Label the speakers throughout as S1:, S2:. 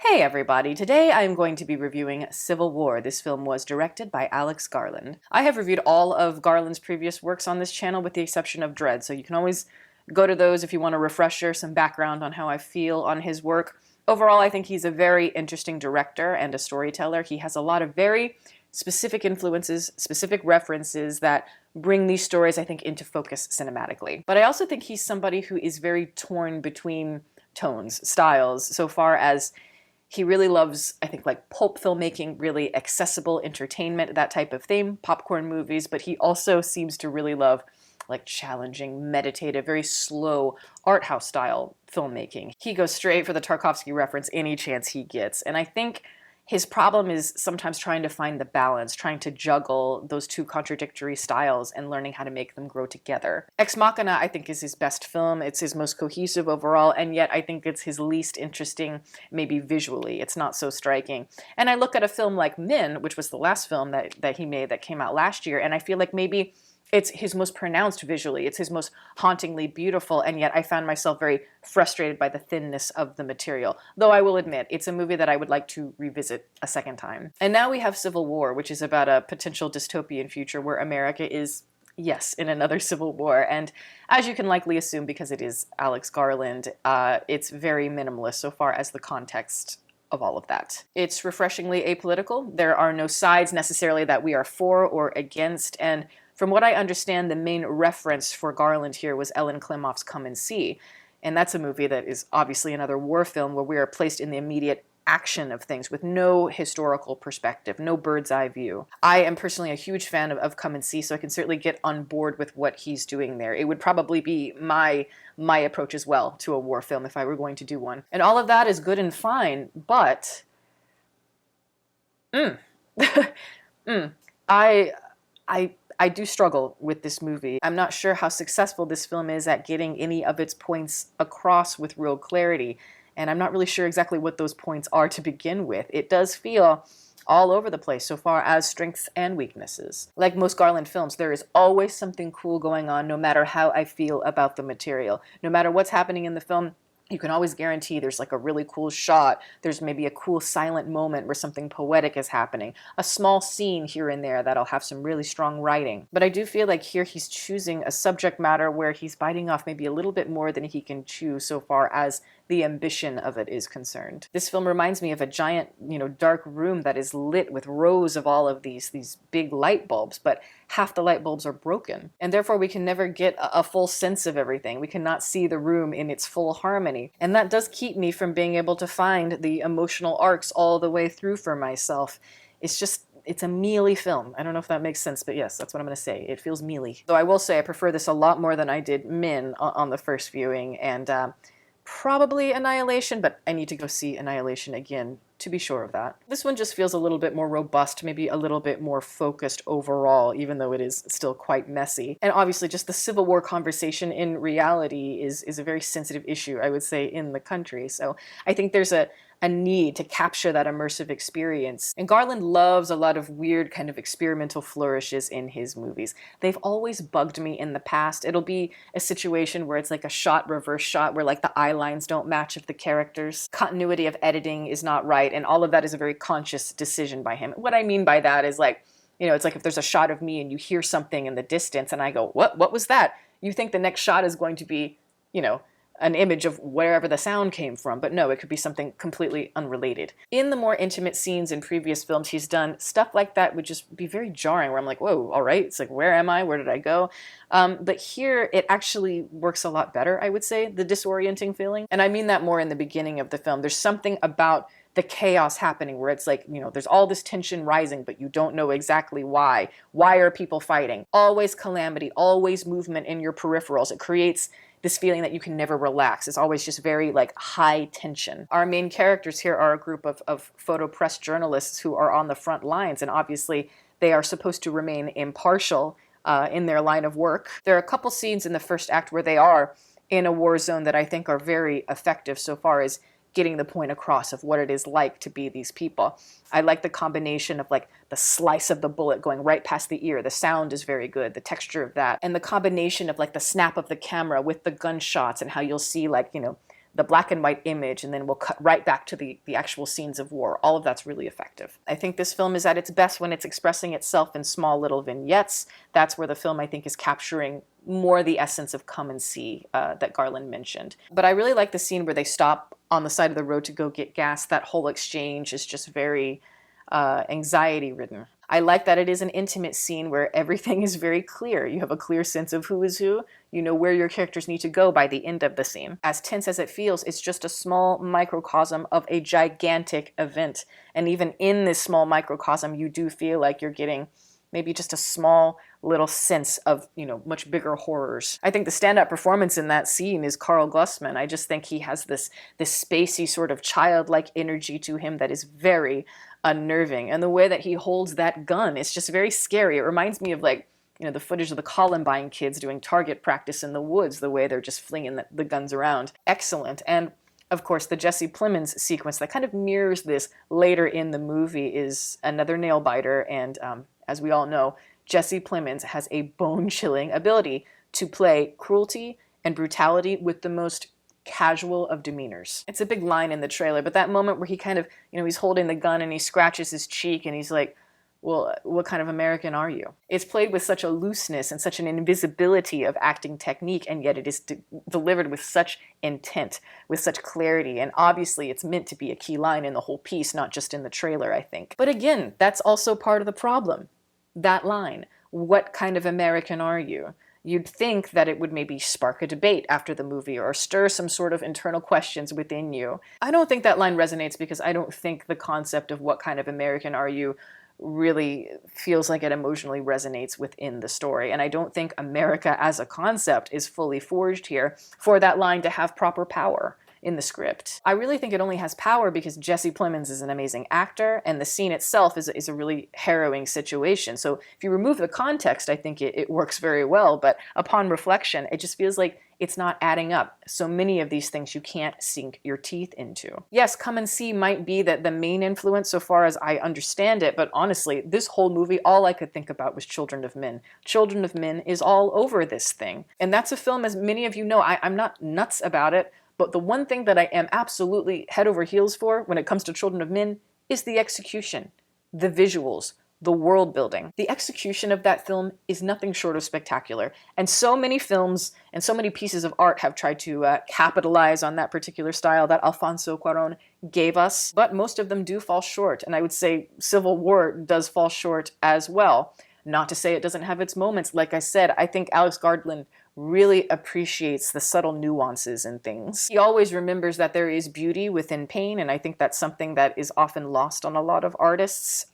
S1: Hey everybody, today I am going to be reviewing Civil War. This film was directed by Alex Garland. I have reviewed all of Garland's previous works on this channel with the exception of Dread, so you can always go to those if you want a refresher, some background on how I feel on his work. Overall, I think he's a very interesting director and a storyteller. He has a lot of very specific influences, specific references that bring these stories, I think, into focus cinematically. But I also think he's somebody who is very torn between tones, styles, so far as he really loves, I think, like pulp filmmaking, really accessible entertainment, that type of thing, popcorn movies, but he also seems to really love like challenging, meditative, very slow art house style filmmaking. He goes straight for the Tarkovsky reference any chance he gets, and I think his problem is sometimes trying to find the balance, trying to juggle those two contradictory styles and learning how to make them grow together. Ex Machina, I think, is his best film. It's his most cohesive overall, and yet I think it's his least interesting, maybe visually. It's not so striking. And I look at a film like Min, which was the last film that he made that came out last year, and I feel like maybe it's his most pronounced visually, it's his most hauntingly beautiful, and yet I found myself very frustrated by the thinness of the material. Though I will admit, it's a movie that I would like to revisit a second time. And now we have Civil War, which is about a potential dystopian future where America is, yes, in another civil war. And as you can likely assume, because it is Alex Garland, it's very minimalist so far as the context of all of that. It's refreshingly apolitical. There are no sides necessarily that we are for or against, and from what I understand, the main reference for Garland here was Ellen Klimov's Come and See, and that's a movie that is obviously another war film where we are placed in the immediate action of things with no historical perspective, no bird's eye view. I am personally a huge fan of Come and See, so I can certainly get on board with what he's doing there. It would probably be my approach as well to a war film if I were going to do one. And all of that is good and fine, but I do struggle with this movie. I'm not sure how successful this film is at getting any of its points across with real clarity, and I'm not really sure exactly what those points are to begin with. It does feel all over the place so far as strengths and weaknesses. Like most Garland films, there is always something cool going on no matter how I feel about the material. No matter what's happening in the film, you can always guarantee there's like a really cool shot. There's maybe a cool silent moment where something poetic is happening. A small scene here and there that'll have some really strong writing. But I do feel like here he's choosing a subject matter where he's biting off maybe a little bit more than he can chew so far as the ambition of it is concerned. This film reminds me of a giant, dark room that is lit with rows of all of these big light bulbs, but half the light bulbs are broken. And therefore we can never get a full sense of everything. We cannot see the room in its full harmony. And that does keep me from being able to find the emotional arcs all the way through for myself. It's a mealy film. I don't know if that makes sense, but yes, that's what I'm going to say. It feels mealy. Though I will say I prefer this a lot more than I did Min on the first viewing, and probably Annihilation, but I need to go see Annihilation again to be sure of that. This one just feels a little bit more robust, maybe a little bit more focused overall, even though it is still quite messy. And obviously just the Civil War conversation in reality is a very sensitive issue, I would say, in the country. So I think there's a need to capture that immersive experience. And Garland loves a lot of weird kind of experimental flourishes in his movies. They've always bugged me in the past. It'll be a situation where it's like a shot, reverse shot, where like the eye lines don't match of the characters. Continuity of editing is not right, and all of that is a very conscious decision by him. What I mean by that is like, it's like if there's a shot of me and you hear something in the distance and I go, what was that? You think the next shot is going to be, an image of wherever the sound came from, but no, it could be something completely unrelated. In the more intimate scenes in previous films he's done, stuff like that would just be very jarring, where I'm like, whoa, all right, it's like, where am I? Where did I go? But here, it actually works a lot better, I would say, the disorienting feeling. And I mean that more in the beginning of the film. There's something about the chaos happening where it's like, there's all this tension rising, but you don't know exactly why. Why are people fighting? Always calamity, always movement in your peripherals. It creates this feeling that you can never relax. It's always just very like high tension. Our main characters here are a group of photo press journalists who are on the front lines, and obviously they are supposed to remain impartial in their line of work. There are a couple scenes in the first act where they are in a war zone that I think are very effective so far as getting the point across of what it is like to be these people. I like the combination of like the slice of the bullet going right past the ear. The sound is very good, the texture of that. And the combination of like the snap of the camera with the gunshots and how you'll see like, the black and white image, and then we'll cut right back to the actual scenes of war. All of that's really effective. I think this film is at its best when it's expressing itself in small little vignettes. That's where the film, I think, is capturing more the essence of come and see that Garland mentioned. But I really like the scene where they stop on the side of the road to go get gas. That whole exchange is just very anxiety-ridden. I like that it is an intimate scene where everything is very clear. You have a clear sense of who is who. You know where your characters need to go by the end of the scene. As tense as it feels, it's just a small microcosm of a gigantic event. And even in this small microcosm, you do feel like you're getting maybe just a small little sense of, much bigger horrors. I think the standout performance in that scene is Carl Glusman. I just think he has this spacey sort of childlike energy to him that is very unnerving. And the way that he holds that gun is just very scary. It reminds me of the footage of the Columbine kids doing target practice in the woods, the way they're just flinging the guns around. Excellent. And of course, the Jesse Plemons sequence that kind of mirrors this later in the movie is another nail biter. And as we all know, Jesse Plemons has a bone-chilling ability to play cruelty and brutality with the most casual of demeanors. It's a big line in the trailer, but that moment where he kind of, he's holding the gun and he scratches his cheek and he's like, well, what kind of American are you? It's played with such a looseness and such an invisibility of acting technique, and yet it is delivered with such intent, with such clarity, and obviously it's meant to be a key line in the whole piece, not just in the trailer, I think. But again, that's also part of the problem. That line, what kind of American are you? You'd think that it would maybe spark a debate after the movie or stir some sort of internal questions within you. I don't think that line resonates because I don't think the concept of what kind of American are you really feels like it emotionally resonates within the story. And I don't think America as a concept is fully forged here for that line to have proper power in the script. I really think it only has power because Jesse Plemons is an amazing actor, and the scene itself is a really harrowing situation. So if you remove the context, I think it works very well, but upon reflection, it just feels like it's not adding up. So many of these things you can't sink your teeth into. Yes, Come and See might be the main influence so far as I understand it, but honestly, this whole movie, all I could think about was Children of Men. Children of Men is all over this thing. And that's a film, as many of you know, I'm not nuts about it, but the one thing that I am absolutely head over heels for when it comes to Children of Men is the execution, the visuals, the world building. The execution of that film is nothing short of spectacular. And so many films and so many pieces of art have tried to capitalize on that particular style that Alfonso Cuarón gave us, but most of them do fall short. And I would say Civil War does fall short as well. Not to say it doesn't have its moments. Like I said, I think Alex Garland really appreciates the subtle nuances in things. He always remembers that there is beauty within pain, and I think that's something that is often lost on a lot of artists.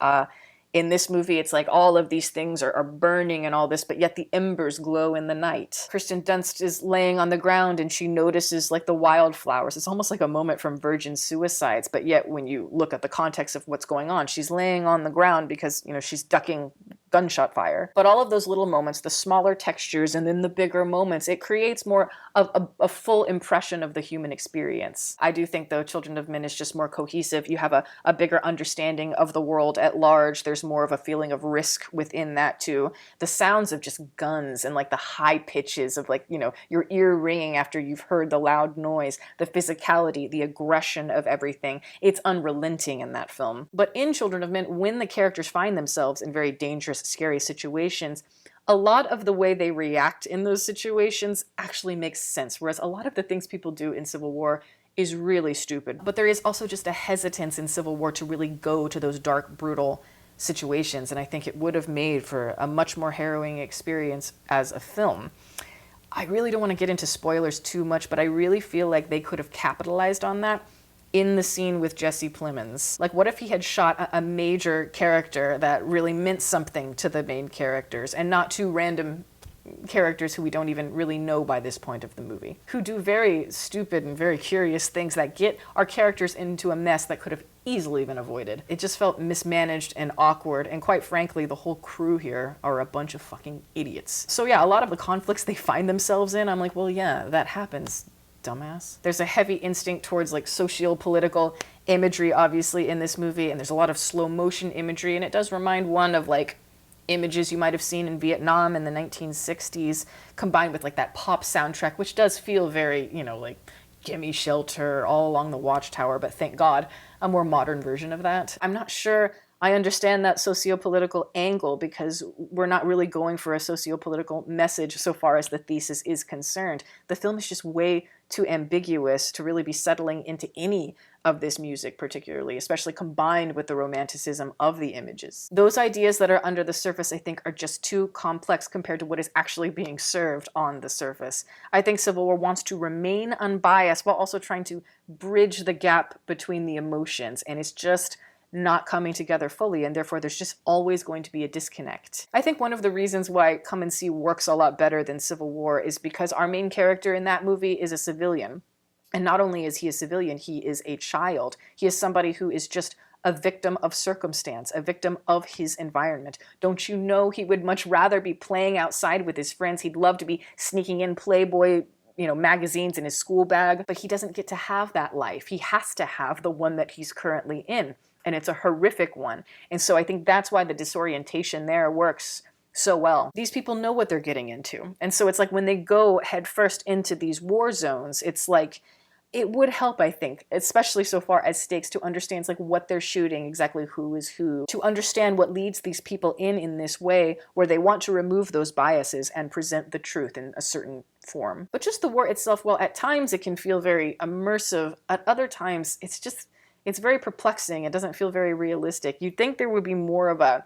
S1: In this movie, it's like all of these things are burning and all this, but yet the embers glow in the night. Kirsten Dunst is laying on the ground and she notices like the wildflowers. It's almost like a moment from Virgin Suicides, but yet when you look at the context of what's going on, she's laying on the ground because, she's ducking gunshot fire. But all of those little moments, the smaller textures and then the bigger moments, it creates more of a full impression of the human experience. I do think, though, Children of Men is just more cohesive. You have a bigger understanding of the world at large. There's more of a feeling of risk within that, too. The sounds of just guns and like the high pitches of your ear ringing after you've heard the loud noise, the physicality, the aggression of everything. It's unrelenting in that film. But in Children of Men, when the characters find themselves in very dangerous, scary situations, a lot of the way they react in those situations actually makes sense, whereas a lot of the things people do in Civil War is really stupid. But there is also just a hesitance in Civil War to really go to those dark, brutal situations, and I think it would have made for a much more harrowing experience as a film. I really don't want to get into spoilers too much, but I really feel like they could have capitalized on that in the scene with Jesse Plemons. Like, what if he had shot a major character that really meant something to the main characters, and not two random characters who we don't even really know by this point of the movie, who do very stupid and very curious things that get our characters into a mess that could have easily been avoided. It just felt mismanaged and awkward, and quite frankly, the whole crew here are a bunch of fucking idiots. So yeah, a lot of the conflicts they find themselves in, I'm like, well, yeah, that happens, dumbass. There's a heavy instinct towards like socio-political imagery, obviously, in this movie, and there's a lot of slow motion imagery, and it does remind one of like images you might have seen in Vietnam in the 1960s, combined with like that pop soundtrack, which does feel very, like gimme shelter all along the watchtower, but thank God, a more modern version of that. I'm not sure I understand that socio-political angle because we're not really going for a socio-political message so far as the thesis is concerned. The film is just way too ambiguous to really be settling into any of this music particularly, especially combined with the romanticism of the images. Those ideas that are under the surface, I think, are just too complex compared to what is actually being served on the surface. I think Civil War wants to remain unbiased while also trying to bridge the gap between the emotions, and it's just not coming together fully, and therefore there's just always going to be a disconnect. I think one of the reasons why Come and See works a lot better than Civil War is because our main character in that movie is a civilian. And not only is he a civilian, he is a child. He is somebody who is just a victim of circumstance, a victim of his environment. Don't you know he would much rather be playing outside with his friends? He'd love to be sneaking in Playboy, magazines in his school bag, but he doesn't get to have that life. He has to have the one that he's currently in, and it's a horrific one. And so I think that's why the disorientation there works so well. These people know what they're getting into. And so it's like when they go headfirst into these war zones, it's like, it would help, I think, especially so far as stakes, to understand like what they're shooting, exactly who is who, to understand what leads these people in this way where they want to remove those biases and present the truth in a certain form. But just the war itself, well, at times it can feel very immersive. At other times, it's very perplexing. It doesn't feel very realistic. You'd think there would be more of a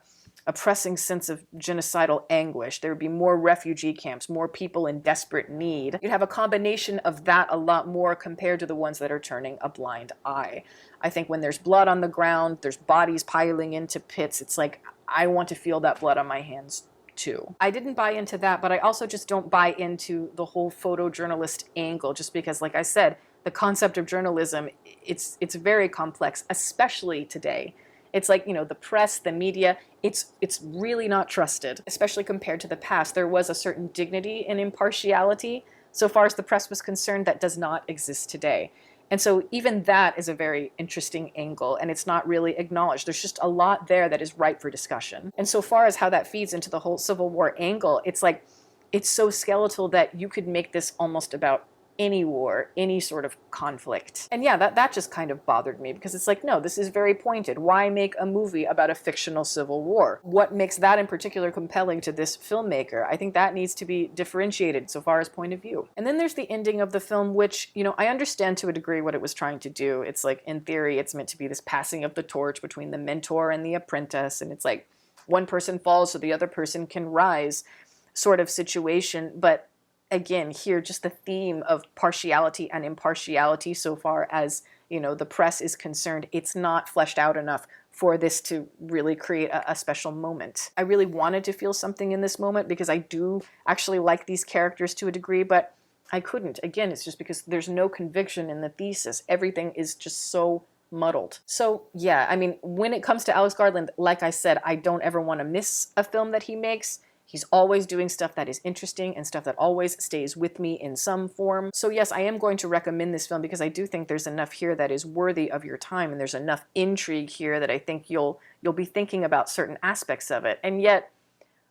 S1: pressing sense of genocidal anguish. There would be more refugee camps, more people in desperate need. You'd have a combination of that a lot more compared to the ones that are turning a blind eye. I think when there's blood on the ground, there's bodies piling into pits, it's like, I want to feel that blood on my hands too. I didn't buy into that, but I also just don't buy into the whole photojournalist angle, just because, like I said, the concept of journalism, it's very complex, especially today. It's like, the press, the media, it's really not trusted, especially compared to the past. There was a certain dignity and impartiality, so far as the press was concerned, that does not exist today. And so even that is a very interesting angle, and it's not really acknowledged. There's just a lot there that is ripe for discussion. And so far as how that feeds into the whole Civil War angle, it's like, it's so skeletal that you could make this almost about any war, any sort of conflict. And yeah, that just kind of bothered me, because it's like, no, this is very pointed. Why make a movie about a fictional civil war? What makes that in particular compelling to this filmmaker? I think that needs to be differentiated so far as point of view. And then there's the ending of the film, which, I understand to a degree what it was trying to do. It's like, in theory, it's meant to be this passing of the torch between the mentor and the apprentice, and it's like one person falls so the other person can rise sort of situation. But again, here, just the theme of partiality and impartiality so far as, the press is concerned, it's not fleshed out enough for this to really create a special moment. I really wanted to feel something in this moment because I do actually like these characters to a degree, but I couldn't. Again, it's just because there's no conviction in the thesis. Everything is just so muddled. So yeah, I mean, when it comes to Alex Garland, like I said, I don't ever want to miss a film that he makes. He's always doing stuff that is interesting and stuff that always stays with me in some form. So yes, I am going to recommend this film because I do think there's enough here that is worthy of your time, and there's enough intrigue here that I think you'll be thinking about certain aspects of it. And yet,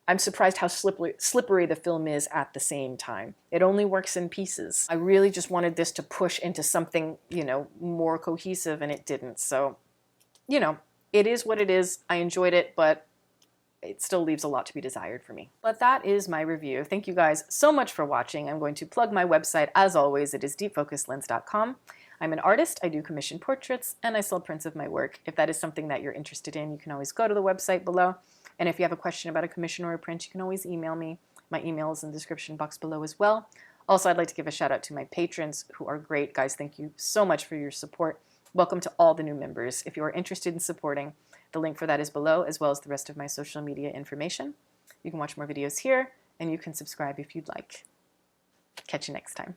S1: I'm surprised how slippery the film is at the same time. It only works in pieces. I really just wanted this to push into something, more cohesive, and it didn't. So, it is what it is. I enjoyed it, but it still leaves a lot to be desired for me. But that is my review. Thank you guys so much for watching. I'm going to plug my website as always. It is deepfocuslens.com. I'm an artist, I do commission portraits, and I sell prints of my work. If that is something that you're interested in, you can always go to the website below. And if you have a question about a commission or a print, you can always email me. My email is in the description box below as well. Also, I'd like to give a shout out to my patrons who are great. Guys, thank you so much for your support. Welcome to all the new members. If you are interested in supporting, the link for that is below, as well as the rest of my social media information. You can watch more videos here, and you can subscribe if you'd like. Catch you next time.